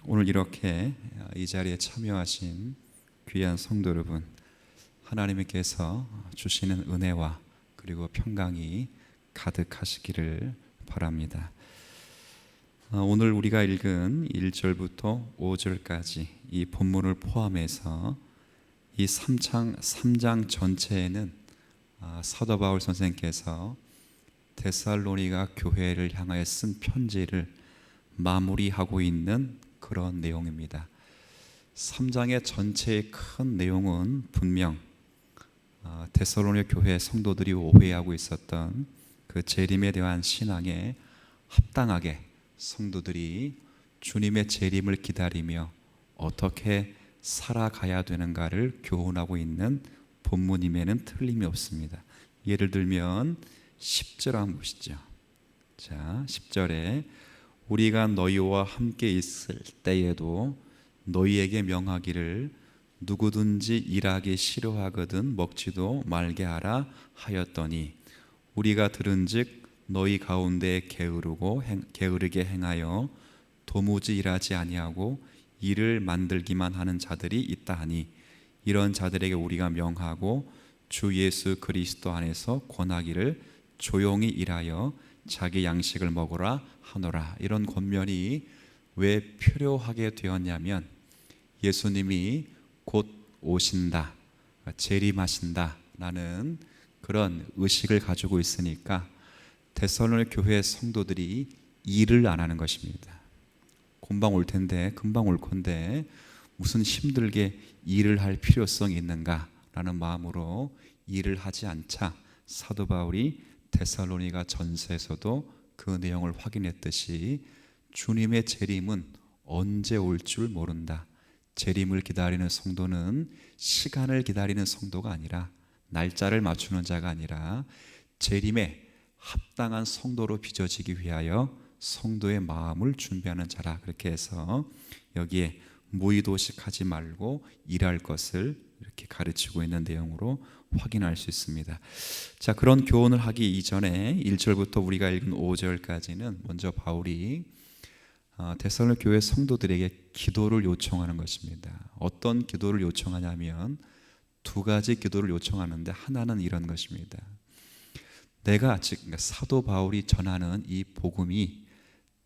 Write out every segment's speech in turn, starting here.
오늘 이렇게 이 자리에 참여하신 귀한 성도 여러분, 하나님께서 주시는 은혜와 그리고 평강이 가득하시기를 바랍니다. 오늘 우리가 읽은 1절부터 5절까지 이 본문을 포함해서 이 3장 전체에는 사도 바울 선생께서 데살로니가 교회를 향하여 쓴 편지를 마무리하고 있는 그런 내용입니다. 3장의 전체의 큰 내용은 분명 데살로니가 교회 성도들이 오해하고 있었던 그 재림에 대한 신앙에 합당하게 성도들이 주님의 재림을 기다리며 어떻게 살아가야 되는가를 교훈하고 있는 본문임에는 틀림이 없습니다. 예를 들면 10절 한번 보시죠. 자, 10절에 우리가 너희와 함께 있을 때에도 너희에게 명하기를 누구든지 일하기 싫어하거든 먹지도 말게 하라 하였더니 우리가 들은즉 너희 가운데 게으르게 행하여 도무지 일하지 아니하고 일을 만들기만 하는 자들이 있다 하니 이런 자들에게 우리가 명하고 주 예수 그리스도 안에서 권하기를 조용히 일하여 자기 양식을 먹으라 하노라. 이런 권면이 왜 필요하게 되었냐면 예수님이 곧 오신다, 재림하신다 라는 그런 의식을 가지고 있으니까 데살로니가 교회 성도들이 일을 안 하는 것입니다. 금방 올 텐데, 금방 올 건데 무슨 힘들게 일을 할 필요성이 있는가 라는 마음으로 일을 하지 않자 사도 바울이 데살로니가 전서에서도 그 내용을 확인했듯이 주님의 재림은 언제 올 줄 모른다. 재림을 기다리는 성도는 시간을 기다리는 성도가 아니라, 날짜를 맞추는 자가 아니라 재림에 합당한 성도로 빚어지기 위하여 성도의 마음을 준비하는 자라. 그렇게 해서 여기에 무의도식하지 말고 일할 것을 이렇게 가르치고 있는 내용으로 확인할 수 있습니다. 자, 그런 교훈을 하기 이전에 1절부터 우리가 읽은 5절까지는 먼저 바울이 데살로니가 교회 성도들에게 기도를 요청하는 것입니다. 어떤 기도를 요청하냐면 두 가지 기도를 요청하는데, 하나는 이런 것입니다. 내가 그러니까 사도 바울이 전하는 이 복음이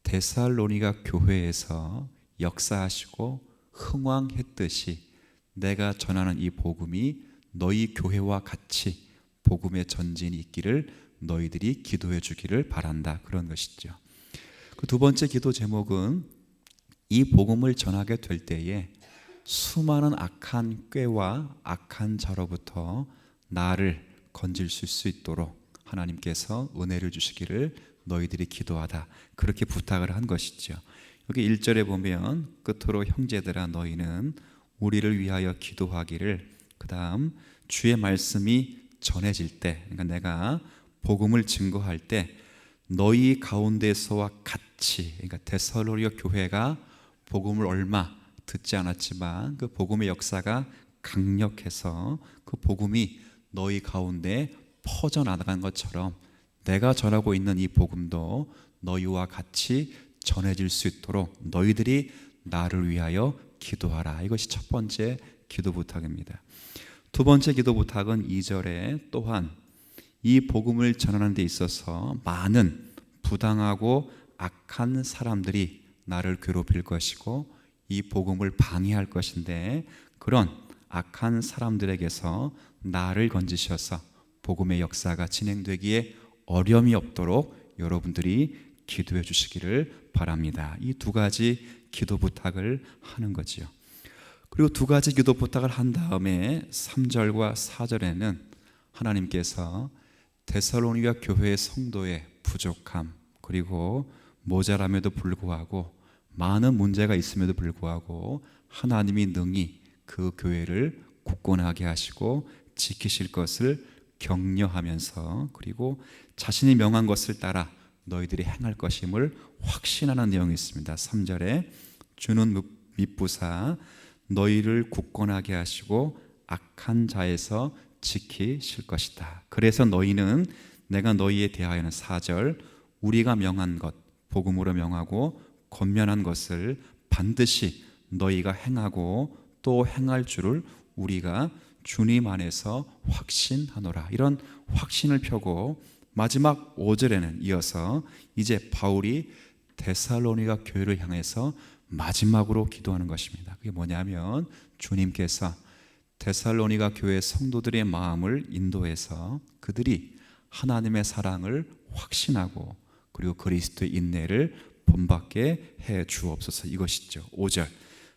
데살로니가 교회에서 역사하시고 흥왕했듯이 내가 전하는 이 복음이 너희 교회와 같이 복음의 전진이 있기를 너희들이 기도해 주기를 바란다. 그런 것이죠. 그 두 번째 기도 제목은 이 복음을 전하게 될 때에 수많은 악한 꾀와 악한 자로부터 나를 건질 수 있도록 하나님께서 은혜를 주시기를 너희들이 기도하다. 그렇게 부탁을 한 것이죠. 여기 1절에 보면 끝으로 형제들아 너희는 우리를 위하여 기도하기를, 그 다음 주의 말씀이 전해질 때, 그러니까 내가 복음을 증거할 때 너희 가운데서와 같이, 그러니까 데살로니가 교회가 복음을 얼마 듣지 않았지만 그 복음의 역사가 강력해서 그 복음이 너희 가운데 퍼져나간 것처럼 내가 전하고 있는 이 복음도 너희와 같이 전해질 수 있도록 너희들이 나를 위하여 기도하라. 이것이 첫 번째 기도 부탁입니다. 두 번째 기도 부탁은 2절에 또한 이 복음을 전하는 데 있어서 많은 부당하고 악한 사람들이 나를 괴롭힐 것이고 이 복음을 방해할 것인데, 그런 악한 사람들에게서 나를 건지셔서 복음의 역사가 진행되기에 어려움이 없도록 여러분들이 기도해 주시기를 바랍니다. 이 두 가지 기도 부탁을 하는 거지요. 그리고 두 가지 기도 부탁을 한 다음에 3절과 4절에는 하나님께서 데살로니가 교회의 성도의 부족함, 그리고 모자람에도 불구하고 많은 문제가 있음에도 불구하고 하나님이 능히 그 교회를 굳건하게 하시고 지키실 것을 격려하면서, 그리고 자신이 명한 것을 따라 너희들이 행할 것임을 확신하는 내용이 있습니다. 3절에 주는 미쁘사 너희를 굳건하게 하시고 악한 자에서 지키실 것이다. 그래서 너희는 내가 너희에 대하여는 4절 우리가 명한 것, 복음으로 명하고 권면한 것을 반드시 너희가 행하고 또 행할 줄을 우리가 주님 안에서 확신하노라. 이런 확신을 펴고 마지막 5절에는 이어서 이제 바울이 데살로니가 교회를 향해서 마지막으로 기도하는 것입니다. 그게 뭐냐면 주님께서 데살로니가 교회 성도들의 마음을 인도해서 그들이 하나님의 사랑을 확신하고 그리고 그리스도의 인내를 본받게 해 주옵소서. 이것이죠. 5절,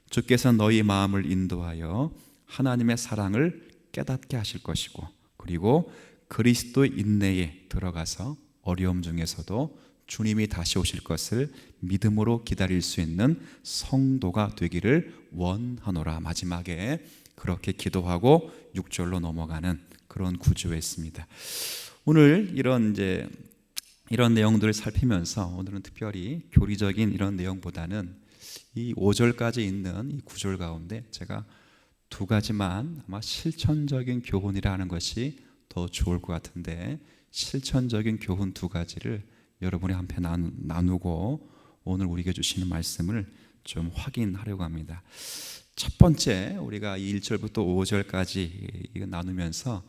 주께서 너희 마음을 인도하여 하나님의 사랑을 깨닫게 하실 것이고 그리고 그리스도의 인내에 들어가서 어려움 중에서도 주님이 다시 오실 것을 믿음으로 기다릴 수 있는 성도가 되기를 원하노라. 마지막에 그렇게 기도하고 6절로 넘어가는 그런 구조였습니다. 오늘 이런 내용들을 살피면서 오늘은 특별히 교리적인 이런 내용보다는 이 5절까지 있는 이 구절 가운데 제가 두 가지만 아마 실천적인 교훈이라 하는 것이 더 좋을 것 같은데, 실천적인 교훈 두 가지를 여러분이 한편 나누고 오늘 우리에게 주시는 말씀을 좀 확인하려고 합니다. 첫 번째, 우리가 1절부터 5절까지 이거 나누면서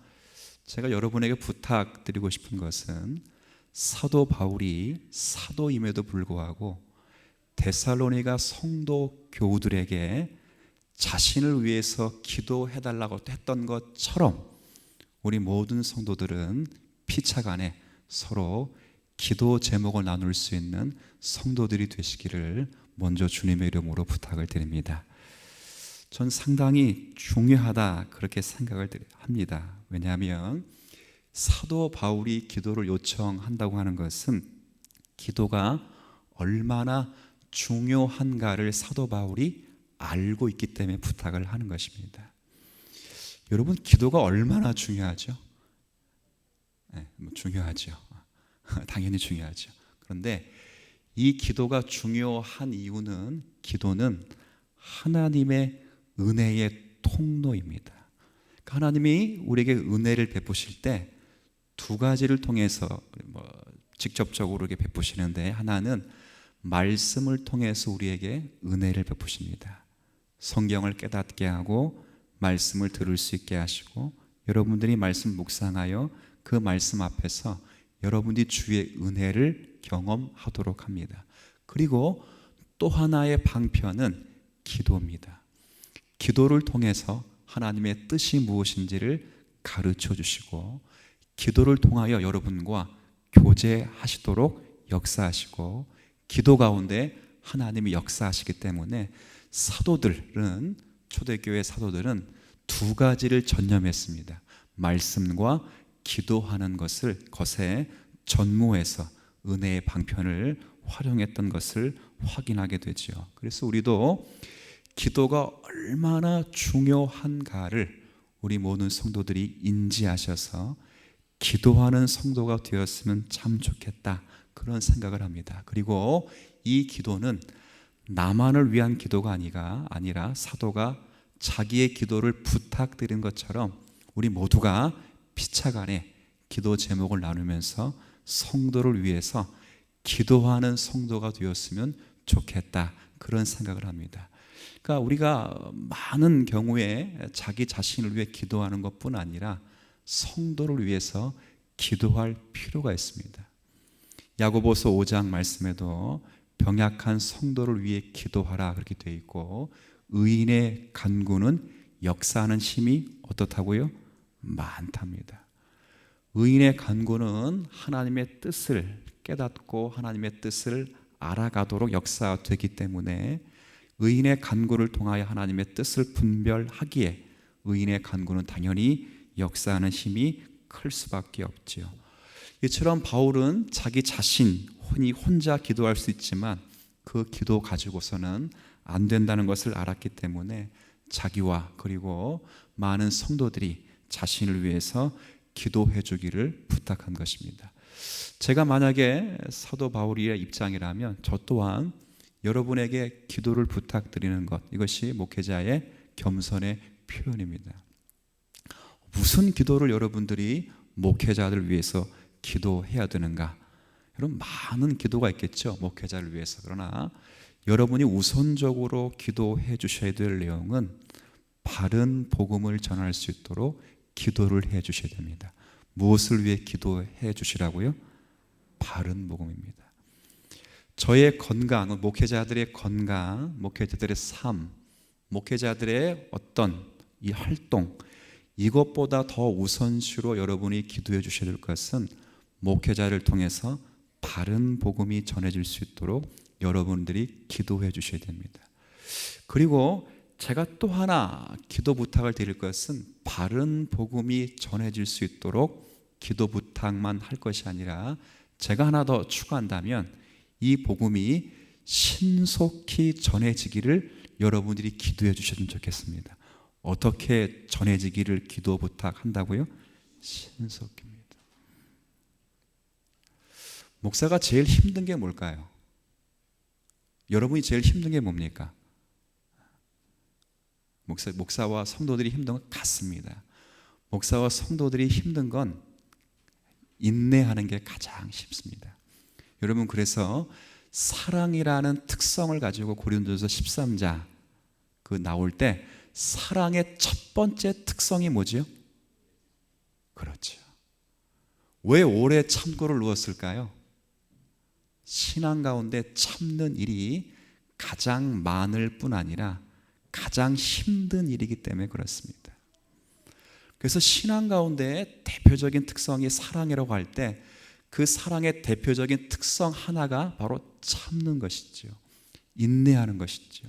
제가 여러분에게 부탁드리고 싶은 것은 사도 바울이 사도임에도 불구하고 데살로니가 성도 교우들에게 자신을 위해서 기도해달라고 했던 것처럼 우리 모든 성도들은 피차간에 서로 기도 제목을 나눌 수 있는 성도들이 되시기를 먼저 주님의 이름으로 부탁을 드립니다. 전 상당히 중요하다 그렇게 생각을 합니다. 왜냐하면 사도 바울이 기도를 요청한다고 하는 것은 기도가 얼마나 중요한가를 사도 바울이 알고 있기 때문에 부탁을 하는 것입니다. 여러분, 기도가 얼마나 중요하죠? 네, 중요하죠. 당연히 중요하죠. 그런데 이 기도가 중요한 이유는 기도는 하나님의 은혜의 통로입니다. 하나님이 우리에게 은혜를 베푸실 때 두 가지를 통해서 직접적으로 이렇게 베푸시는데, 하나는 말씀을 통해서 우리에게 은혜를 베푸십니다. 성경을 깨닫게 하고 말씀을 들을 수 있게 하시고 여러분들이 말씀 묵상하여 그 말씀 앞에서 여러분들이 주의 은혜를 경험하도록 합니다. 그리고 또 하나의 방편은 기도입니다. 기도를 통해서 하나님의 뜻이 무엇인지를 가르쳐 주시고 기도를 통하여 여러분과 교제하시도록 역사하시고 기도 가운데 하나님이 역사하시기 때문에 사도들은, 초대교회 사도들은 두 가지를 전념했습니다. 말씀과 기도하는 것에 전무해서 은혜의 방편을 활용했던 것을 확인하게 되죠. 그래서 우리도 기도가 얼마나 중요한가를 우리 모든 성도들이 인지하셔서 기도하는 성도가 되었으면 참 좋겠다 그런 생각을 합니다. 그리고 이 기도는 나만을 위한 기도가 아니라 사도가 자기의 기도를 부탁드린 것처럼 우리 모두가 피차간에 기도 제목을 나누면서 성도를 위해서 기도하는 성도가 되었으면 좋겠다 그런 생각을 합니다. 그러니까 우리가 많은 경우에 자기 자신을 위해 기도하는 것뿐 아니라 성도를 위해서 기도할 필요가 있습니다. 야고보서 5장 말씀에도 병약한 성도를 위해 기도하라 그렇게 되어 있고, 의인의 간구는 역사하는 힘이 어떻다고요? 많답니다. 의인의 간구는 하나님의 뜻을 깨닫고 하나님의 뜻을 알아가도록 역사되기 때문에 의인의 간구를 통하여 하나님의 뜻을 분별하기에 의인의 간구는 당연히 역사하는 힘이 클 수밖에 없지요. 이처럼 바울은 자기 자신이 혼자 기도할 수 있지만 그 기도 가지고서는 안 된다는 것을 알았기 때문에 자기와 그리고 많은 성도들이 자신을 위해서 기도해 주기를 부탁한 것입니다. 제가 만약에 사도 바울의 입장이라면 저 또한 여러분에게 기도를 부탁드리는 것, 이것이 목회자의 겸손의 표현입니다. 무슨 기도를 여러분들이 목회자들 위해서 기도해야 되는가? 여러분, 많은 기도가 있겠죠, 목회자를 위해서. 그러나 여러분이 우선적으로 기도해 주셔야 될 내용은 바른 복음을 전할 수 있도록 기도를 해 주셔야 됩니다. 무엇을 위해 기도해 주시라고요? 바른 복음입니다. 저의 건강은 목회자들의 건강, 목회자들의 삶, 목회자들의 어떤 이 활동, 이것보다 더 우선시로 여러분이 기도해 주셔야 될 것은 목회자를 통해서 바른 복음이 전해질 수 있도록 여러분들이 기도해 주셔야 됩니다. 그리고 제가 또 하나 기도 부탁을 드릴 것은 바른 복음이 전해질 수 있도록 기도 부탁만 할 것이 아니라 제가 하나 더 추가한다면 이 복음이 신속히 전해지기를 여러분들이 기도해 주셨으면 좋겠습니다. 어떻게 전해지기를 기도 부탁한다고요? 신속입니다. 목사가 제일 힘든 게 뭘까요? 여러분이 제일 힘든 게 뭡니까? 목사와 성도들이 힘든 건 같습니다. 목사와 성도들이 힘든 건 인내하는 게 가장 쉽습니다. 여러분, 그래서 사랑이라는 특성을 가지고 고린도서 13장 나올 때 사랑의 첫 번째 특성이 뭐지요? 그렇죠. 왜 오래 참고를 누웠을까요? 신앙 가운데 참는 일이 가장 많을 뿐 아니라 가장 힘든 일이기 때문에 그렇습니다. 그래서 신앙 가운데 대표적인 특성이 사랑이라고 할 때 그 사랑의 대표적인 특성 하나가 바로 참는 것이죠. 인내하는 것이죠.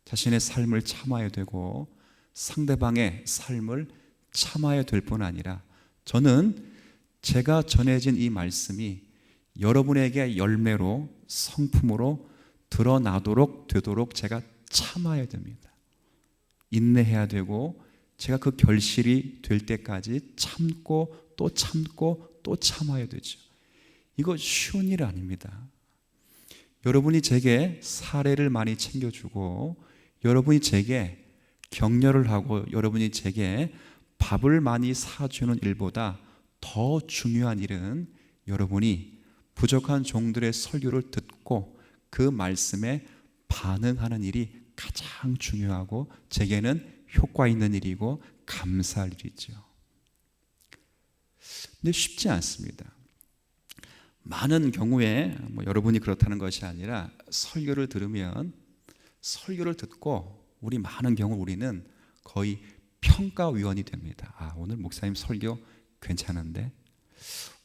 자신의 삶을 참아야 되고 상대방의 삶을 참아야 될 뿐 아니라 저는 제가 전해진 이 말씀이 여러분에게 열매로 성품으로 드러나도록 되도록 제가 참아야 됩니다. 인내해야 되고 제가 그 결실이 될 때까지 참고 또 참고 또 참아야 되죠. 이거 쉬운 일 아닙니다. 여러분이 제게 사례를 많이 챙겨주고 여러분이 제게 격려를 하고 여러분이 제게 밥을 많이 사주는 일보다 더 중요한 일은 여러분이 부족한 종들의 설교를 듣고 그 말씀에 반응하는 일이 가장 중요하고 제게는 효과 있는 일이고 감사할 일이죠. 근데 쉽지 않습니다. 많은 경우에 여러분이 그렇다는 것이 아니라 설교를 들으면 설교를 듣고 우리 많은 경우 우리는 거의 평가위원이 됩니다. 오늘 목사님 설교 괜찮은데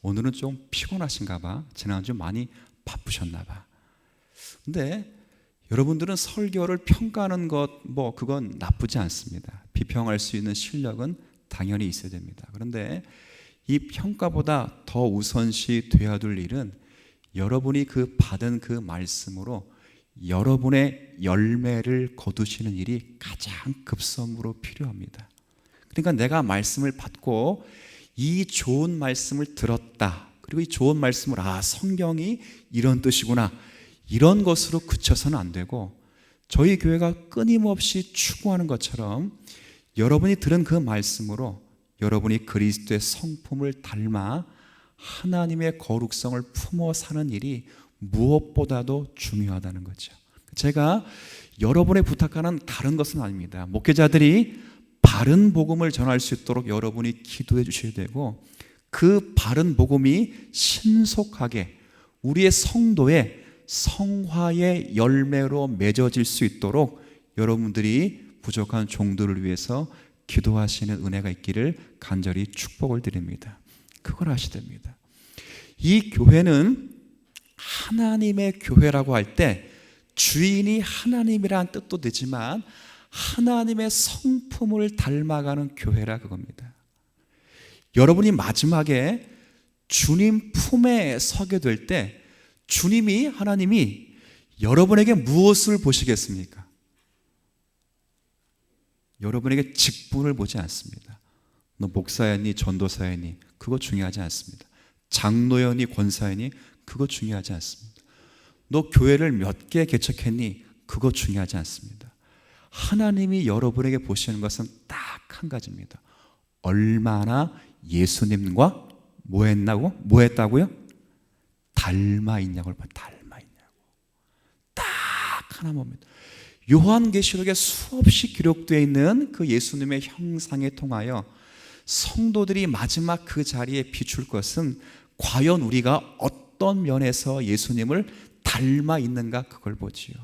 오늘은 좀 피곤하신가 봐. 지난주 많이 바쁘셨나 봐. 근데 여러분들은 설교를 평가하는 것 그건 나쁘지 않습니다. 비평할 수 있는 실력은 당연히 있어야 됩니다. 그런데 이 평가보다 더 우선시 돼야 될 일은 여러분이 받은 그 말씀으로 여러분의 열매를 거두시는 일이 가장 급선무로 필요합니다. 그러니까 내가 말씀을 받고 이 좋은 말씀을 들었다. 그리고 이 좋은 말씀을 성경이 이런 뜻이구나. 이런 것으로 그쳐서는 안 되고 저희 교회가 끊임없이 추구하는 것처럼 여러분이 들은 그 말씀으로 여러분이 그리스도의 성품을 닮아 하나님의 거룩성을 품어 사는 일이 무엇보다도 중요하다는 거죠. 제가 여러분의 부탁하는 다른 것은 아닙니다. 목회자들이 바른 복음을 전할 수 있도록 여러분이 기도해 주셔야 되고 그 바른 복음이 신속하게 우리의 성도의 성화의 열매로 맺어질 수 있도록 여러분들이 부족한 종들을 위해서 기도하시는 은혜가 있기를 간절히 축복을 드립니다. 그걸 아셔야 됩니다. 이 교회는 하나님의 교회라고 할 때 주인이 하나님이라는 뜻도 되지만 하나님의 성품을 닮아가는 교회라 그겁니다. 여러분이 마지막에 주님 품에 서게 될 때 하나님이 여러분에게 무엇을 보시겠습니까? 여러분에게 직분을 보지 않습니다. 너 목사였니 전도사였니 그거 중요하지 않습니다. 장로였니 권사였니 그거 중요하지 않습니다. 너 교회를 몇 개 개척했니 그거 중요하지 않습니다. 하나님이 여러분에게 보시는 것은 딱 한 가지입니다. 얼마나 예수님과 뭐 했다고요? 닮아 있냐고. 딱 딱 하나 봅니다. 요한계시록에 수없이 기록되어 있는 그 예수님의 형상에 통하여 성도들이 마지막 그 자리에 비출 것은 과연 우리가 어떤 면에서 예수님을 닮아 있는가, 그걸 보지요.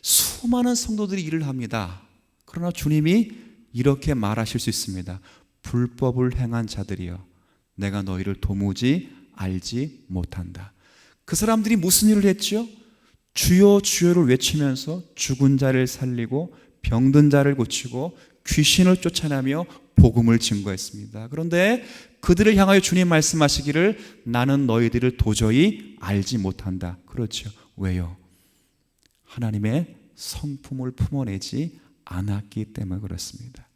수많은 성도들이 일을 합니다. 그러나 주님이 이렇게 말하실 수 있습니다. 불법을 행한 자들이여, 내가 너희를 도무지 알지 못한다. 그 사람들이 무슨 일을 했죠? 주여 주여를 외치면서 죽은 자를 살리고 병든 자를 고치고 귀신을 쫓아내며 복음을 증거했습니다. 그런데 그들을 향하여 주님 말씀하시기를 나는 너희들을 도저히 알지 못한다. 그렇죠. 왜요? 하나님의 성품을 품어내지 않았기 때문에 그렇습니다.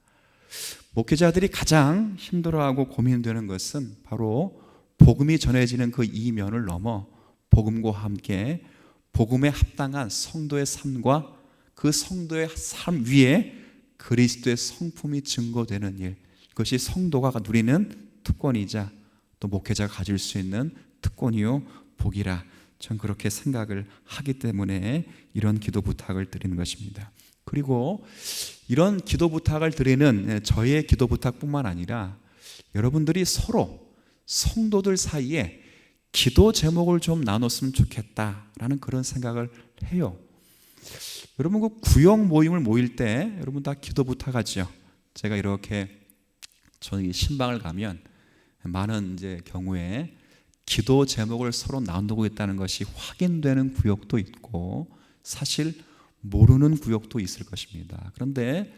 목회자들이 가장 힘들어하고 고민되는 것은 바로 복음이 전해지는 그 이면을 넘어 복음과 함께 복음에 합당한 성도의 삶과 그 성도의 삶 위에 그리스도의 성품이 증거되는 일, 그것이 성도가 누리는 특권이자 또 목회자가 가질 수 있는 특권이요 복이라, 전 그렇게 생각을 하기 때문에 이런 기도 부탁을 드리는 것입니다. 그리고 이런 기도 부탁을 드리는 저의 기도 부탁뿐만 아니라 여러분들이 서로 성도들 사이에 기도 제목을 좀 나눴으면 좋겠다라는 그런 생각을 해요. 여러분 그 구역 모임을 모일 때 여러분 다 기도 부탁하죠. 제가 이렇게 저는 신방을 가면 많은 이제 경우에 기도 제목을 서로 나누고 있다는 것이 확인되는 구역도 있고 사실 모르는 구역도 있을 것입니다. 그런데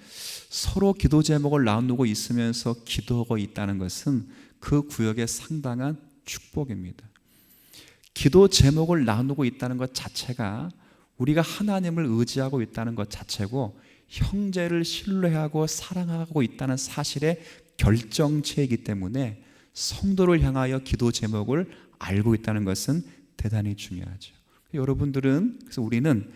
서로 기도 제목을 나누고 있으면서 기도하고 있다는 것은 그 구역의 상당한 축복입니다. 기도 제목을 나누고 있다는 것 자체가 우리가 하나님을 의지하고 있다는 것 자체고 형제를 신뢰하고 사랑하고 있다는 사실의 결정체이기 때문에 성도를 향하여 기도 제목을 알고 있다는 것은 대단히 중요하죠. 여러분들은, 그래서 우리는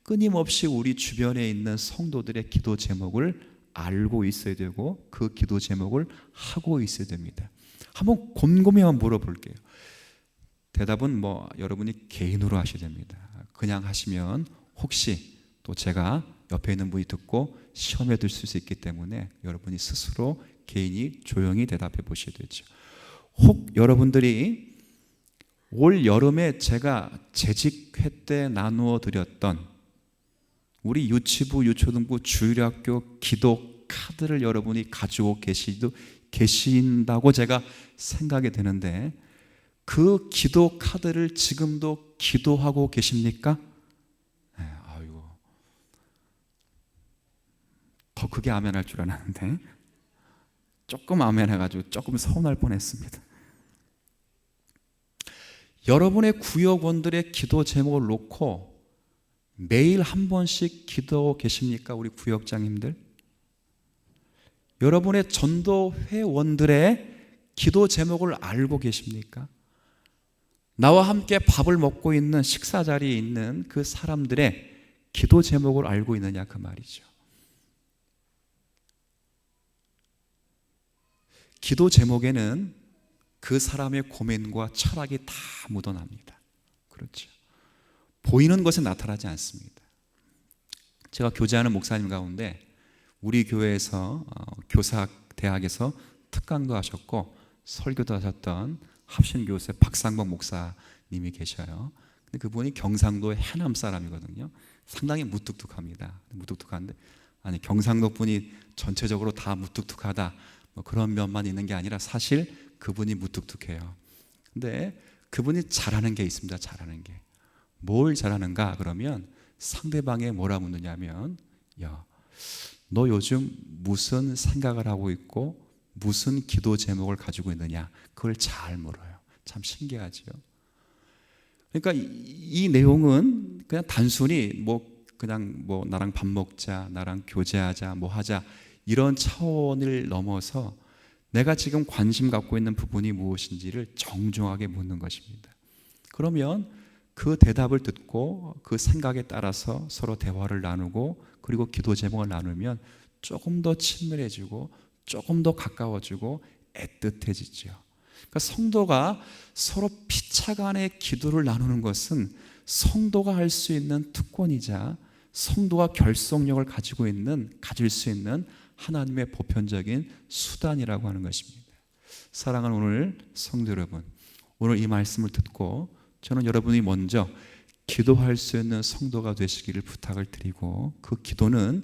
끊임없이 우리 주변에 있는 성도들의 기도 제목을 알고 있어야 되고 그 기도 제목을 하고 있어야 됩니다. 한번 곰곰이 한번 물어볼게요. 대답은 여러분이 개인으로 하셔야 됩니다. 그냥 하시면 혹시 또 제가 옆에 있는 분이 듣고 시험에 들 수 있기 때문에 여러분이 스스로 개인이 조용히 대답해 보셔야 되죠. 혹 여러분들이 올 여름에 제가 재직회 때 나누어 드렸던 우리 유치부, 유초등부, 주일학교 기도 카드를 여러분이 가지고 계신다고 제가 생각이 되는데 그 기도 카드를 지금도 기도하고 계십니까? 네, 아이고, 더 크게 아멘할 줄 알았는데 조금 아멘해가지고 조금 서운할 뻔했습니다. 여러분의 구역원들의 기도 제목을 놓고 매일 한 번씩 기도하고 계십니까? 우리 구역장님들, 여러분의 전도회원들의 기도 제목을 알고 계십니까? 나와 함께 밥을 먹고 있는 식사 자리에 있는 그 사람들의 기도 제목을 알고 있느냐, 그 말이죠. 기도 제목에는 그 사람의 고민과 철학이 다 묻어납니다. 그렇죠. 보이는 것에 나타나지 않습니다. 제가 교제하는 목사님 가운데 우리 교회에서 교사 대학에서 특강도 하셨고 설교도 하셨던 합신교세 박상복 목사님이 계셔요. 근데 그분이 경상도 해남 사람이거든요. 상당히 무뚝뚝합니다. 무뚝뚝한데 아니 경상도 분이 전체적으로 다 무뚝뚝하다 그런 면만 있는 게 아니라 사실 그분이 무뚝뚝해요. 근데 그분이 잘하는 게 있습니다. 잘하는 게. 뭘 잘하는가 그러면 상대방에 뭐라 묻느냐면 야, 너 요즘 무슨 생각을 하고 있고 무슨 기도 제목을 가지고 있느냐, 그걸 잘 물어요. 참 신기하죠. 그러니까 이 내용은 그냥 단순히 그냥 나랑 밥 먹자, 나랑 교제하자, 하자 이런 차원을 넘어서 내가 지금 관심 갖고 있는 부분이 무엇인지를 정중하게 묻는 것입니다. 그러면 그 대답을 듣고 그 생각에 따라서 서로 대화를 나누고 그리고 기도 제목을 나누면 조금 더 친밀해지고 조금 더 가까워지고 애틋해지죠. 그러니까 성도가 서로 피차간의 기도를 나누는 것은 성도가 할 수 있는 특권이자 성도가 결속력을 가질 수 있는 하나님의 보편적인 수단이라고 하는 것입니다. 사랑하는 오늘 성도 여러분, 오늘 이 말씀을 듣고 저는 여러분이 먼저 기도할 수 있는 성도가 되시기를 부탁을 드리고, 그 기도는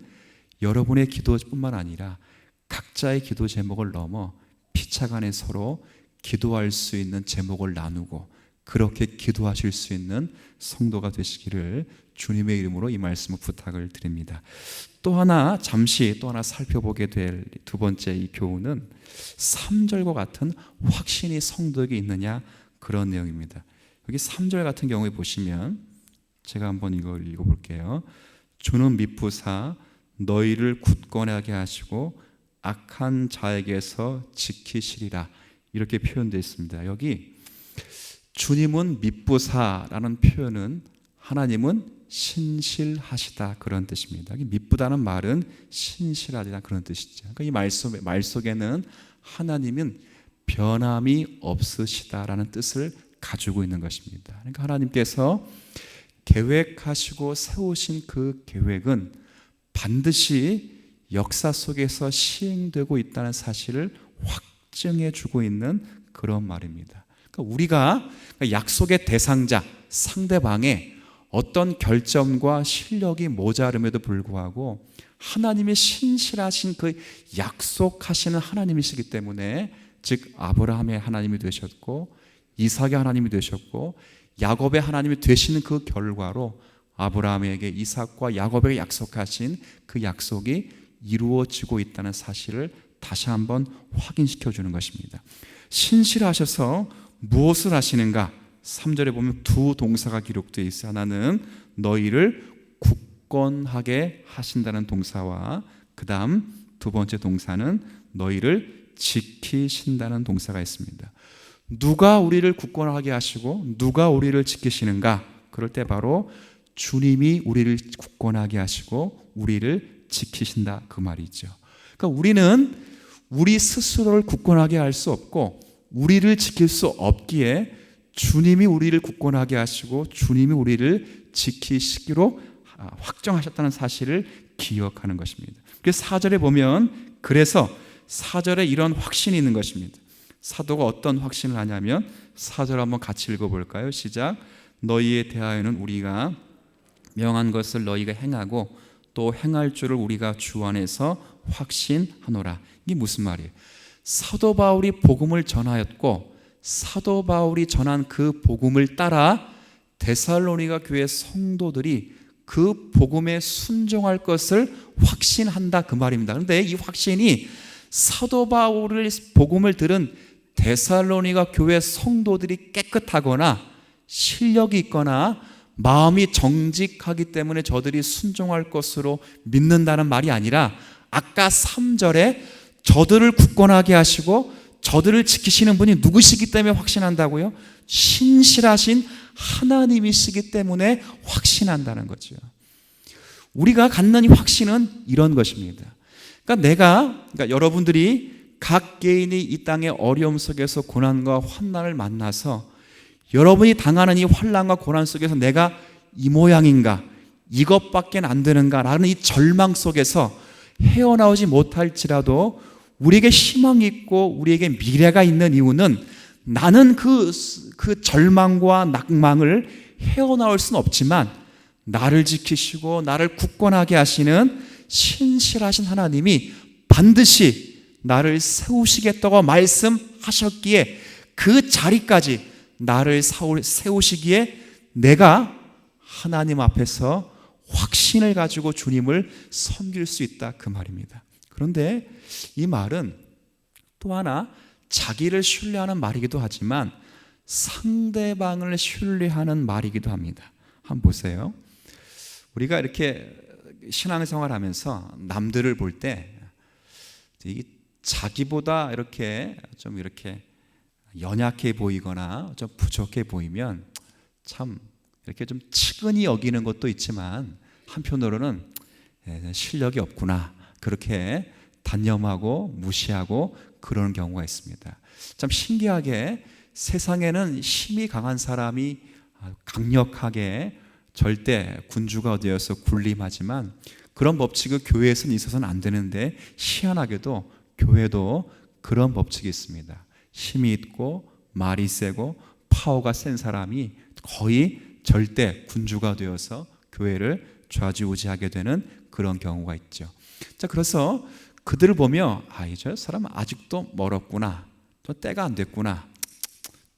여러분의 기도뿐만 아니라 각자의 기도 제목을 넘어 피차간에 서로 기도할 수 있는 제목을 나누고 그렇게 기도하실 수 있는 성도가 되시기를 주님의 이름으로 이 말씀을 부탁을 드립니다. 또 하나 살펴보게 될 두 번째 이 교훈은 3절과 같은 확신이 성도에게 있느냐, 그런 내용입니다. 여기 3절 같은 경우에 보시면 제가 한번 이걸 읽어볼게요. 주는 미쁘사 너희를 굳건하게 하시고 악한 자에게서 지키시리라, 이렇게 표현되어 있습니다. 여기 주님은 미쁘사라는 표현은 하나님은 신실하시다, 그런 뜻입니다. 미쁘다는 말은 신실하다, 그런 뜻이죠. 그러니까 이 말 속에는 하나님은 변함이 없으시다라는 뜻을 가지고 있는 것입니다. 그러니까 하나님께서 계획하시고 세우신 그 계획은 반드시 역사 속에서 시행되고 있다는 사실을 확증해 주고 있는 그런 말입니다. 그러니까 우리가 약속의 대상자, 상대방의 어떤 결점과 실력이 모자름에도 불구하고 하나님의 신실하신 그 약속하시는 하나님이시기 때문에, 즉 아브라함의 하나님이 되셨고 이삭의 하나님이 되셨고 야곱의 하나님이 되시는 그 결과로 아브라함에게 이삭과 야곱에게 약속하신 그 약속이 이루어지고 있다는 사실을 다시 한번 확인시켜 주는 것입니다. 신실하셔서 무엇을 하시는가? 3절에 보면 두 동사가 기록되어 있어요. 하나는 너희를 굳건하게 하신다는 동사와 그 다음 두 번째 동사는 너희를 지키신다는 동사가 있습니다. 누가 우리를 굳건하게 하시고 누가 우리를 지키시는가? 그럴 때 바로 주님이 우리를 굳건하게 하시고 우리를 지키신다, 그 말이죠. 그러니까 우리는 우리 스스로를 굳건하게 할 수 없고 우리를 지킬 수 없기에 주님이 우리를 굳건하게 하시고 주님이 우리를 지키시기로 확정하셨다는 사실을 기억하는 것입니다. 그래서 4절에 보면, 그래서 4절에 이런 확신이 있는 것입니다. 사도가 어떤 확신을 하냐면 4절 한번 같이 읽어볼까요? 시작. 너희에 대하여는 우리가 명한 것을 너희가 행하고 또 행할 줄을 우리가 주 안에서 확신하노라. 이게 무슨 말이에요? 사도 바울이 복음을 전하였고 사도 바울이 전한 그 복음을 따라 데살로니가 교회 성도들이 그 복음에 순종할 것을 확신한다, 그 말입니다. 그런데 이 확신이 사도 바울의 복음을 들은 데살로니가 교회 성도들이 깨끗하거나 실력이 있거나 마음이 정직하기 때문에 저들이 순종할 것으로 믿는다는 말이 아니라, 아까 3절에 저들을 굳건하게 하시고 저들을 지키시는 분이 누구시기 때문에 확신한다고요? 신실하신 하나님이시기 때문에 확신한다는 거죠. 우리가 갖는 이 확신은 이런 것입니다. 그러니까 여러분들이 각 개인이 이 땅의 어려움 속에서 고난과 환난을 만나서 여러분이 당하는 이 환난과 고난 속에서 내가 이 모양인가, 이것밖에 안 되는가 라는 이 절망 속에서 헤어나오지 못할지라도 우리에게 희망이 있고 우리에게 미래가 있는 이유는, 나는 그 절망과 낙망을 헤어나올 수는 없지만 나를 지키시고 나를 굳건하게 하시는 신실하신 하나님이 반드시 나를 세우시겠다고 말씀하셨기에 그 자리까지 나를 세우시기에 내가 하나님 앞에서 확신을 가지고 주님을 섬길 수 있다, 그 말입니다. 그런데 이 말은 또 하나 자기를 신뢰하는 말이기도 하지만 상대방을 신뢰하는 말이기도 합니다. 한번 보세요. 우리가 이렇게 신앙생활 하면서 남들을 볼 때 자기보다 이렇게 연약해 보이거나 좀 부족해 보이면 참 이렇게 좀 측은히 여기는 것도 있지만 한편으로는 실력이 없구나, 그렇게 단념하고 무시하고 그러는 경우가 있습니다. 참 신기하게 세상에는 힘이 강한 사람이 강력하게 절대 군주가 되어서 군림하지만 그런 법칙은 교회에서는 있어서는 안 되는데 희한하게도 교회도 그런 법칙이 있습니다. 힘이 있고 말이 세고 파워가 센 사람이 거의 절대 군주가 되어서 교회를 좌지우지하게 되는 그런 경우가 있죠. 자, 그래서 그들을 보며 저 사람 아직도 멀었구나, 또 때가 안 됐구나,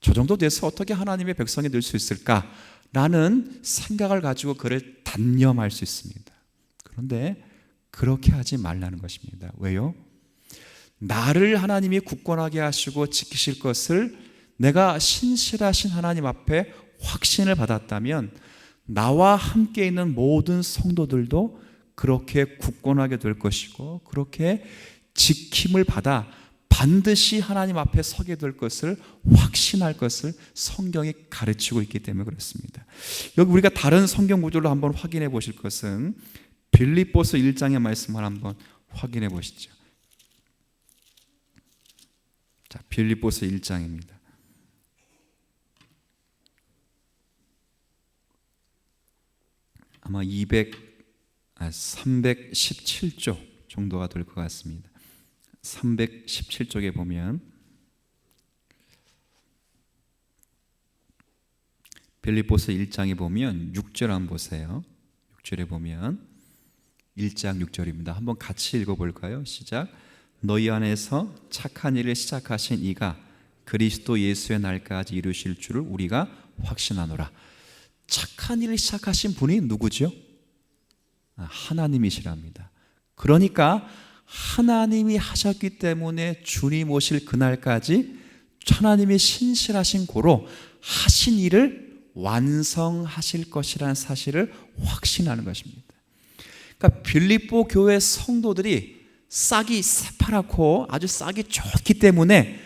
저 정도 돼서 어떻게 하나님의 백성이 될 수 있을까라는 생각을 가지고 그를 단념할 수 있습니다. 그런데 그렇게 하지 말라는 것입니다. 왜요? 나를 하나님이 굳건하게 하시고 지키실 것을 내가 신실하신 하나님 앞에 확신을 받았다면 나와 함께 있는 모든 성도들도 그렇게 굳건하게 될 것이고 그렇게 지킴을 받아 반드시 하나님 앞에 서게 될 것을 확신할 것을 성경이 가르치고 있기 때문에 그렇습니다. 여기 우리가 다른 성경 구절로 한번 확인해 보실 것은 빌립보서 1장의 말씀을 한번 확인해 보시죠. 자, 빌립보서 1장입니다. 아마 317쪽 정도가 될 것 같습니다. 317쪽에 보면 빌립보서 1장에 보면 6절 한번 보세요. 6절에 보면 1장 6절입니다. 한번 같이 읽어볼까요? 시작. 너희 안에서 착한 일을 시작하신 이가 그리스도 예수의 날까지 이루실 줄을 우리가 확신하노라. 착한 일을 시작하신 분이 누구죠? 하나님이시랍니다. 그러니까 하나님이 하셨기 때문에 주님 오실 그날까지 하나님이 신실하신 고로 하신 일을 완성하실 것이라는 사실을 확신하는 것입니다. 그러니까 빌립보 교회 성도들이 싹이 새파랗고 아주 싹이 좋기 때문에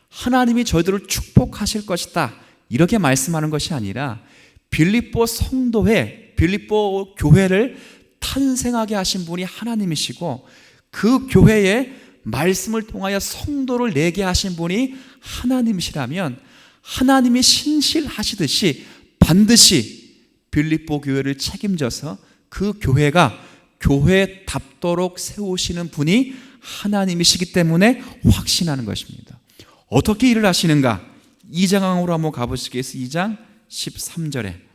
하나님이 저희들을 축복하실 것이다 이렇게 말씀하는 것이 아니라 빌립보 성도회, 빌립보 교회를 탄생하게 하신 분이 하나님이시고 그 교회에 말씀을 통하여 성도를 내게 하신 분이 하나님이시라면 하나님이 신실하시듯이 반드시 빌립보 교회를 책임져서 그 교회가 교회답도록 세우시는 분이 하나님이시기 때문에 확신하는 것입니다. 어떻게 일을 하시는가? 2장으로 한번 가보시겠어요? 2장 13절에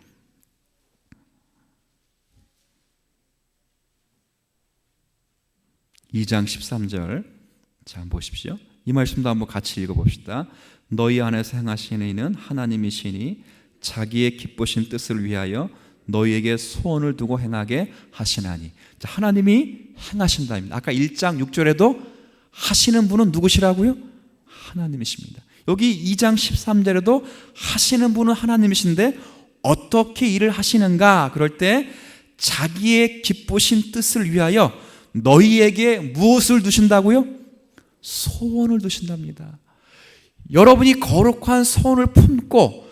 2장 13절 자, 한번 보십시오. 이 말씀도 한번 같이 읽어봅시다. 너희 안에서 행하시는 이는 하나님이시니 자기의 기쁘신 뜻을 위하여 너희에게 소원을 두고 행하게 하시나니. 자, 하나님이 행하신다입니다. 아까 1장 6절에도 하시는 분은 누구시라고요? 하나님이십니다. 여기 2장 13절에도 하시는 분은 하나님이신데 어떻게 일을 하시는가? 그럴 때 자기의 기쁘신 뜻을 위하여 너희에게 무엇을 두신다고요? 소원을 두신답니다. 여러분이 거룩한 소원을 품고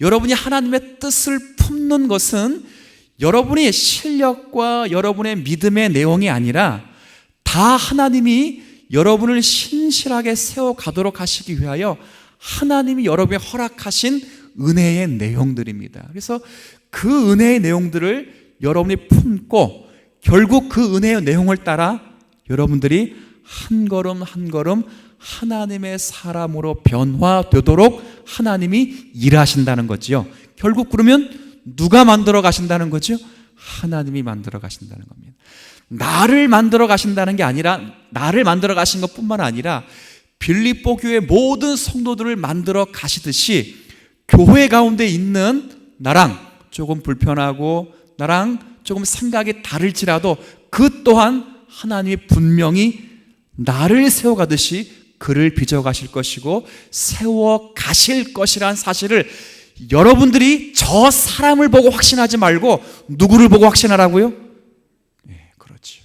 여러분이 하나님의 뜻을 품는 것은 여러분의 실력과 여러분의 믿음의 내용이 아니라 다 하나님이 여러분을 신실하게 세워가도록 하시기 위하여 하나님이 여러분에 허락하신 은혜의 내용들입니다. 그래서 그 은혜의 내용들을 여러분이 품고 결국 그 은혜의 내용을 따라 여러분들이 한 걸음 한 걸음 하나님의 사람으로 변화되도록 하나님이 일하신다는 거지요. 결국 그러면 누가 만들어 가신다는 거죠? 하나님이 만들어 가신다는 겁니다. 나를 만들어 가신다는 게 아니라 나를 만들어 가신 것뿐만 아니라 빌립보 교회 모든 성도들을 만들어 가시듯이 교회 가운데 있는 나랑 조금 불편하고 나랑 조금 생각이 다를지라도 그 또한 하나님이 분명히 나를 세워가듯이 그를 빚어가실 것이고 세워가실 것이라는 사실을 여러분들이 저 사람을 보고 확신하지 말고 누구를 보고 확신하라고요? 네, 그렇죠.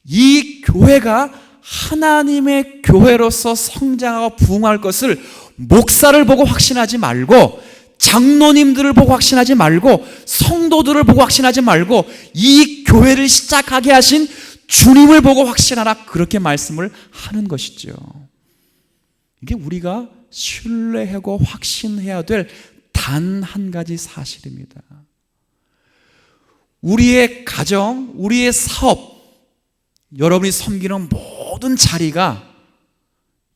이 교회가 하나님의 교회로서 성장하고 부흥할 것을 목사를 보고 확신하지 말고 장로님들을 보고 확신하지 말고 성도들을 보고 확신하지 말고 이 교회를 시작하게 하신 주님을 보고 확신하라 그렇게 말씀을 하는 것이죠. 이게 우리가 신뢰하고 확신해야 될 단 한 가지 사실입니다. 우리의 가정, 우리의 사업, 여러분이 섬기는 모든 자리가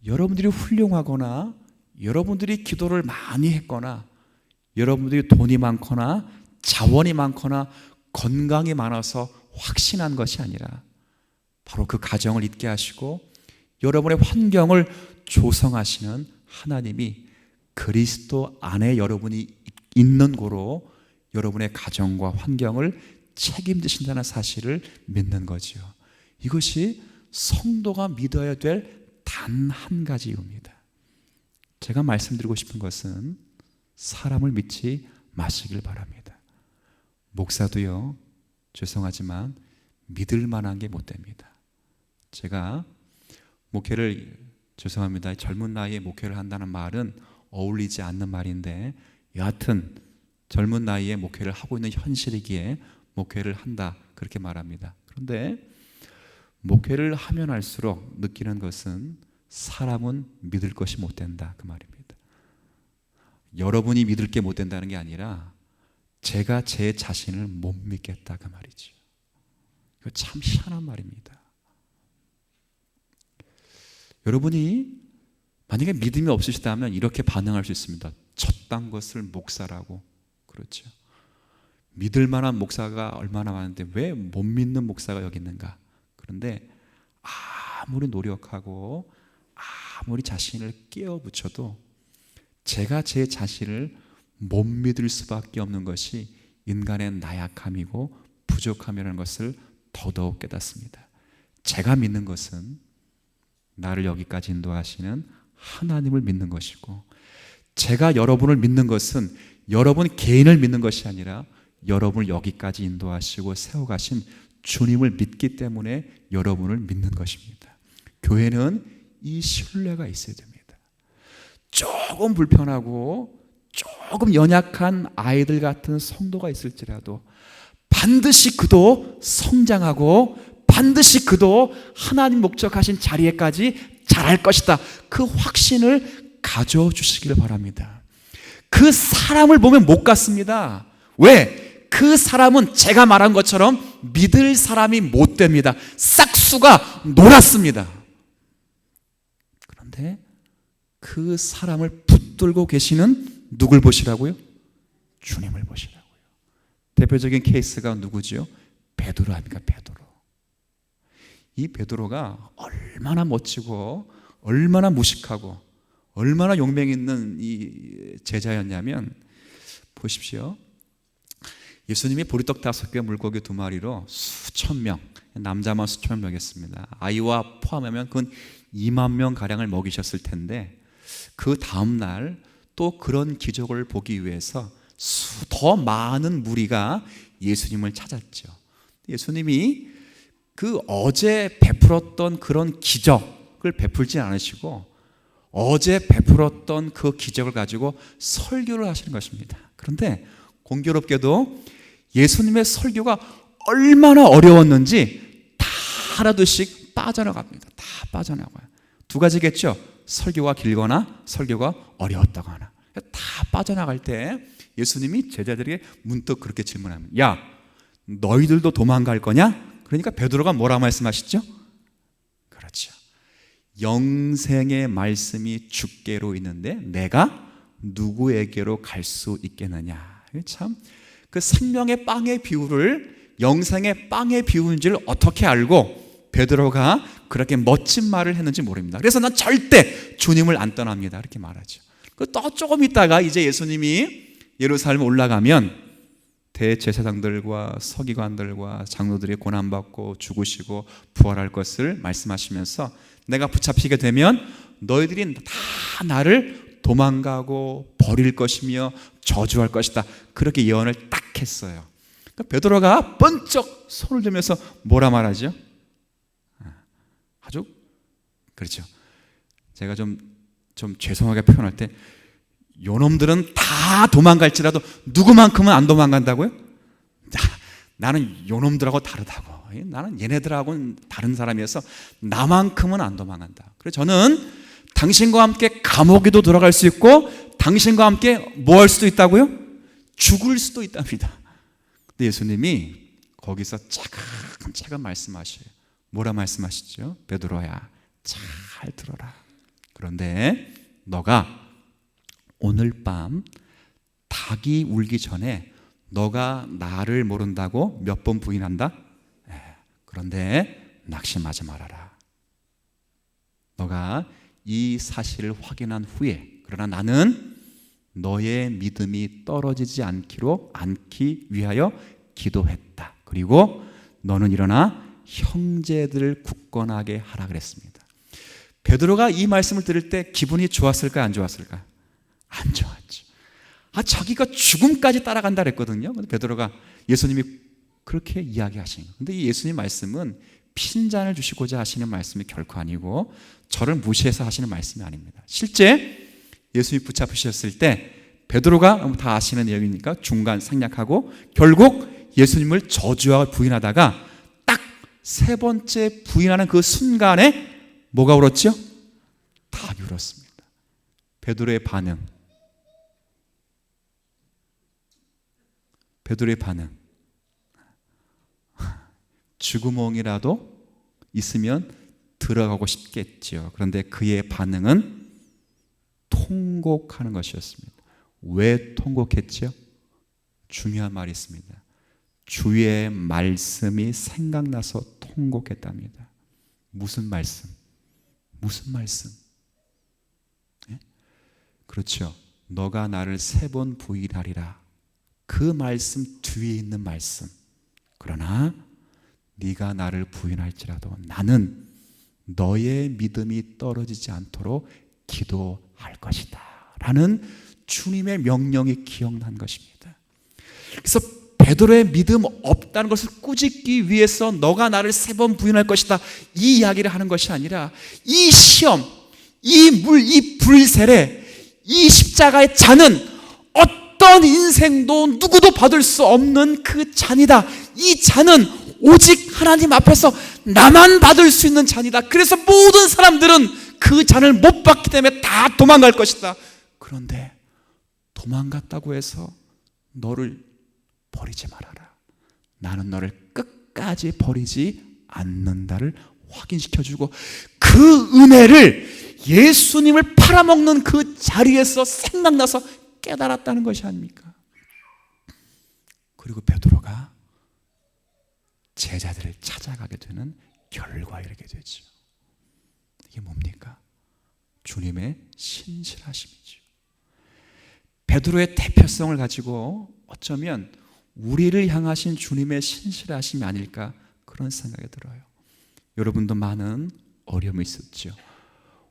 여러분들이 훌륭하거나 여러분들이 기도를 많이 했거나 여러분들이 돈이 많거나 자원이 많거나 건강이 많아서 확신한 것이 아니라 바로 그 가정을 있게 하시고 여러분의 환경을 조성하시는 하나님이 그리스도 안에 여러분이 있는 고로 여러분의 가정과 환경을 책임지신다는 사실을 믿는 거지요. 이것이 성도가 믿어야 될 단 한 가지 이유입니다. 제가 말씀드리고 싶은 것은 사람을 믿지 마시길 바랍니다. 목사도요, 죄송하지만 믿을 만한 게 못 됩니다. 제가 목회를, 죄송합니다, 젊은 나이에 목회를 한다는 말은 어울리지 않는 말인데, 여하튼 젊은 나이에 목회를 하고 있는 현실이기에 목회를 한다, 그렇게 말합니다. 그런데 목회를 하면 할수록 느끼는 것은 사람은 믿을 것이 못 된다, 그 말입니다. 여러분이 믿을 게 못 된다는 게 아니라 제가 제 자신을 못 믿겠다, 그 말이죠. 이거 참 희한한 말입니다. 여러분이 만약에 믿음이 없으시다면 이렇게 반응할 수 있습니다. 저딴 것을 목사라고. 그렇죠. 믿을 만한 목사가 얼마나 많은데 왜 못 믿는 목사가 여기 있는가. 그런데 아무리 노력하고 아무리 자신을 깨어붙여도 제가 제 자신을 못 믿을 수밖에 없는 것이 인간의 나약함이고 부족함이라는 것을 더더욱 깨닫습니다. 제가 믿는 것은 나를 여기까지 인도하시는 하나님을 믿는 것이고, 제가 여러분을 믿는 것은 여러분 개인을 믿는 것이 아니라 여러분을 여기까지 인도하시고 세워가신 주님을 믿기 때문에 여러분을 믿는 것입니다. 교회는 이 신뢰가 있어야 됩니다. 조금 불편하고 조금 연약한 아이들 같은 성도가 있을지라도 반드시 그도 성장하고 반드시 그도 하나님 목적하신 자리에까지 자랄 것이다, 그 확신을 가져주시기를 바랍니다. 그 사람을 보면 못 갔습니다. 왜? 그 사람은 제가 말한 것처럼 믿을 사람이 못 됩니다. 싹수가 놀았습니다. 그런데 그 사람을 붙들고 계시는 누굴 보시라고요? 주님을 보시라고요. 대표적인 케이스가 누구죠? 베드로 아닙니까? 베드로. 이 베드로가 얼마나 멋지고 얼마나 무식하고 얼마나 용맹 있는 이 제자였냐면, 보십시오. 예수님이 보리떡 5개 물고기 2마리로 수천 명, 남자만 수천 명 먹였습니다. 아이와 포함하면 그건 2만 명 가량을 먹이셨을 텐데, 그 다음날 또 그런 기적을 보기 위해서 더 많은 무리가 예수님을 찾았죠. 예수님이 그 어제 베풀었던 그런 기적을 베풀지 않으시고 어제 베풀었던 그 기적을 가지고 설교를 하시는 것입니다. 그런데 공교롭게도 예수님의 설교가 얼마나 어려웠는지 다 하나둘씩 빠져나갑니다. 다 빠져나가요. 두 가지겠죠. 설교가 길거나 설교가 어려웠다고 하나. 다 빠져나갈 때 예수님이 제자들에게 문득 그렇게 질문합니다. 야, 너희들도 도망갈 거냐? 그러니까 베드로가 뭐라 말씀하시죠? 그렇죠. 영생의 말씀이 주께로 있는데 내가 누구에게로 갈 수 있겠느냐. 참, 그 생명의 빵의 비유를 영생의 빵의 비유인지를 어떻게 알고 베드로가 그렇게 멋진 말을 했는지 모릅니다. 그래서 난 절대 주님을 안 떠납니다, 이렇게 말하죠. 또 조금 있다가 이제 예수님이 예루살렘 올라가면 대제사장들과 서기관들과 장로들이 고난받고 죽으시고 부활할 것을 말씀하시면서 내가 붙잡히게 되면 너희들이 다 나를 도망가고 버릴 것이며 저주할 것이다, 그렇게 예언을 딱 했어요. 그러니까 베드로가 번쩍 손을 들면서 뭐라 말하죠? 아주 그렇죠. 제가 좀 죄송하게 표현할 때, 요놈들은 다 도망갈지라도 누구만큼은 안 도망간다고요? 나는 요놈들하고 다르다고. 나는 얘네들하고는 다른 사람이어서 나만큼은 안 도망간다. 그래서 저는 당신과 함께 감옥에도 들어갈 수 있고 당신과 함께 뭐 할 수도 있다고요? 죽을 수도 있답니다. 근데 예수님이 거기서 차근차근 말씀하셔요. 뭐라 말씀하시죠? 베드로야, 잘 들어라. 그런데 너가 오늘 밤 닭이 울기 전에 너가 나를 모른다고 몇 번 부인한다? 그런데 낙심하지 말아라. 너가 이 사실을 확인한 후에, 그러나 나는 너의 믿음이 떨어지지 않기 위하여 기도했다. 그리고 너는 일어나 형제들을 굳건하게 하라 그랬습니다. 베드로가 이 말씀을 들을 때 기분이 좋았을까, 안 좋았을까? 안 좋았죠. 자기가 죽음까지 따라간다 그랬거든요. 근데 베드로가, 예수님이 그렇게 이야기하신 거예요. 근데 이 예수님 말씀은 핀잔을 주시고자 하시는 말씀이 결코 아니고 저를 무시해서 하시는 말씀이 아닙니다. 실제 예수님이 붙잡으셨을 때 베드로가 다 아시는 내용이니까 중간 생략하고 결국 예수님을 저주하고 부인하다가 딱 세 번째 부인하는 그 순간에 뭐가 울었죠? 닭이 울었습니다. 베드로의 반응. 쥐구멍이라도 있으면 들어가고 싶겠죠. 그런데 그의 반응은 통곡하는 것이었습니다. 왜 통곡했죠? 중요한 말이 있습니다. 주의 말씀이 생각나서 통곡했답니다. 무슨 말씀? 네? 그렇죠. 너가 나를 3번 부인하리라. 그 말씀 뒤에 있는 말씀. 그러나 네가 나를 부인할지라도 나는 너의 믿음이 떨어지지 않도록 기도할 것이다 라는 주님의 명령이 기억난 것입니다. 그래서 베드로의 믿음 없다는 것을 꾸짖기 위해서 너가 나를 3번 부인할 것이다 이 이야기를 하는 것이 아니라 이 시험, 이 불세례, 이 십자가의 잔은 어떤 인생도 누구도 받을 수 없는 그 잔이다. 이 잔은 오직 하나님 앞에서 나만 받을 수 있는 잔이다. 그래서 모든 사람들은 그 잔을 못 받기 때문에 다 도망갈 것이다. 그런데 도망갔다고 해서 너를 버리지 말아라. 나는 너를 끝까지 버리지 않는다를 확인시켜주고 그 은혜를 예수님을 팔아먹는 그 자리에서 생각나서 깨달았다는 것이 아닙니까? 그리고 베드로가 제자들을 찾아가게 되는 결과에 이르게 되죠. 이게 뭡니까? 주님의 신실하심이죠. 베드로의 대표성을 가지고 어쩌면 우리를 향하신 주님의 신실하심이 아닐까 그런 생각이 들어요. 여러분도 많은 어려움이 있었죠.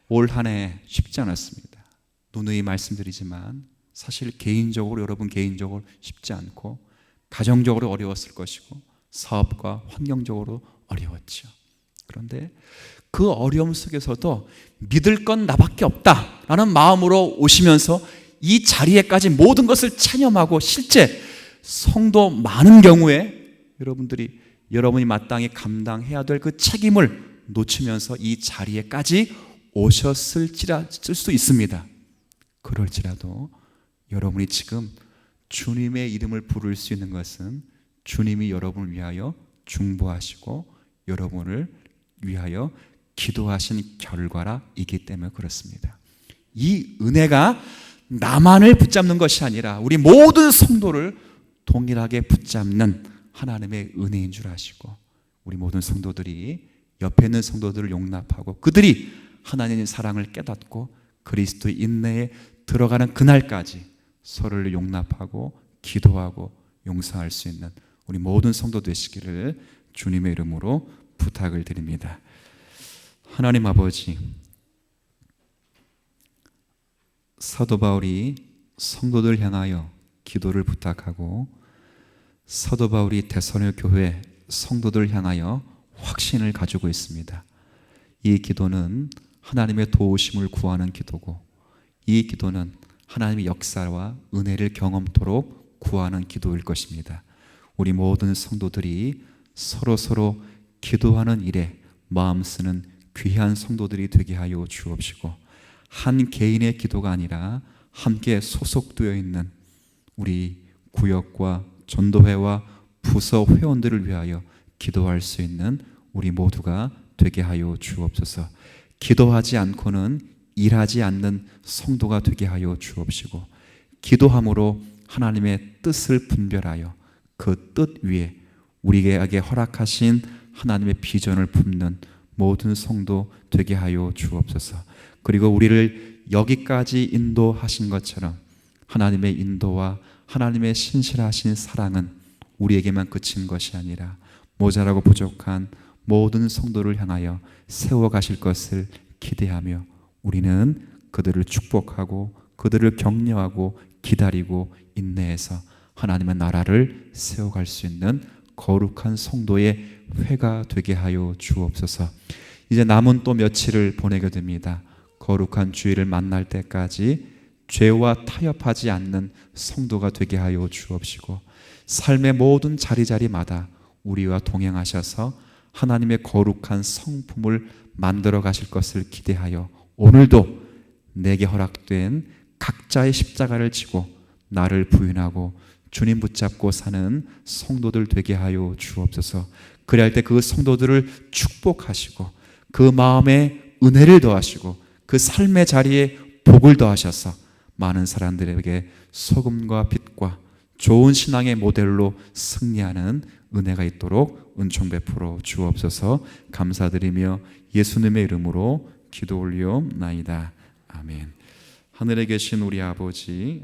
올 한 해 쉽지 않았습니다. 누누이 말씀드리지만 사실 여러분 개인적으로 쉽지 않고 가정적으로 어려웠을 것이고 사업과 환경적으로 어려웠죠. 그런데 그 어려움 속에서도 믿을 건 나밖에 없다라는 마음으로 오시면서 이 자리에까지 모든 것을 체념하고 실제 성도 많은 경우에 여러분이 마땅히 감당해야 될 그 책임을 놓치면서 이 자리에까지 오셨을 수도 있습니다. 그럴지라도 여러분이 지금 주님의 이름을 부를 수 있는 것은 주님이 여러분을 위하여 중보하시고 여러분을 위하여 기도하신 결과라이기 때문에 그렇습니다. 이 은혜가 나만을 붙잡는 것이 아니라 우리 모든 성도를 동일하게 붙잡는 하나님의 은혜인 줄 아시고 우리 모든 성도들이 옆에 있는 성도들을 용납하고 그들이 하나님의 사랑을 깨닫고 그리스도의 인내에 들어가는 그날까지 서로를 용납하고 기도하고 용서할 수 있는 우리 모든 성도 되시기를 주님의 이름으로 부탁을 드립니다. 하나님 아버지, 사도 바울이 성도들 향하여 기도를 부탁하고 사도 바울이 데살로니가 교회 성도들 향하여 확신을 가지고 있습니다. 이 기도는 하나님의 도우심을 구하는 기도고 이 기도는 하나님의 역사와 은혜를 경험토록 구하는 기도일 것입니다. 우리 모든 성도들이 서로 기도하는 일에 마음 쓰는 귀한 성도들이 되게 하여 주옵시고 한 개인의 기도가 아니라 함께 소속되어 있는 우리 구역과 전도회와 부서 회원들을 위하여 기도할 수 있는 우리 모두가 되게 하여 주옵소서. 기도하지 않고는 일하지 않는 성도가 되게 하여 주옵시고, 기도함으로 하나님의 뜻을 분별하여 그 뜻 위에 우리에게 허락하신 하나님의 비전을 품는 모든 성도 되게 하여 주옵소서. 그리고 우리를 여기까지 인도하신 것처럼 하나님의 인도와 하나님의 신실하신 사랑은 우리에게만 그친 것이 아니라 모자라고 부족한 모든 성도를 향하여 세워가실 것을 기대하며 우리는 그들을 축복하고 그들을 격려하고 기다리고 인내해서 하나님의 나라를 세워갈 수 있는 거룩한 성도의 회가 되게 하여 주옵소서. 이제 남은 또 며칠을 보내게 됩니다. 거룩한 주일을 만날 때까지 죄와 타협하지 않는 성도가 되게 하여 주옵시고, 삶의 모든 자리자리마다 우리와 동행하셔서 하나님의 거룩한 성품을 만들어 가실 것을 기대하여 오늘도 내게 허락된 각자의 십자가를 지고 나를 부인하고 주님 붙잡고 사는 성도들 되게 하여 주옵소서. 그래야 할 때 그 성도들을 축복하시고 그 마음에 은혜를 더하시고 그 삶의 자리에 복을 더하셔서 많은 사람들에게 소금과 빛과 좋은 신앙의 모델로 승리하는 은혜가 있도록 은총 베풀어 주옵소서. 감사드리며 예수님의 이름으로 기도 올리옵나이다. 아멘. 하늘에 계신 우리 아버지,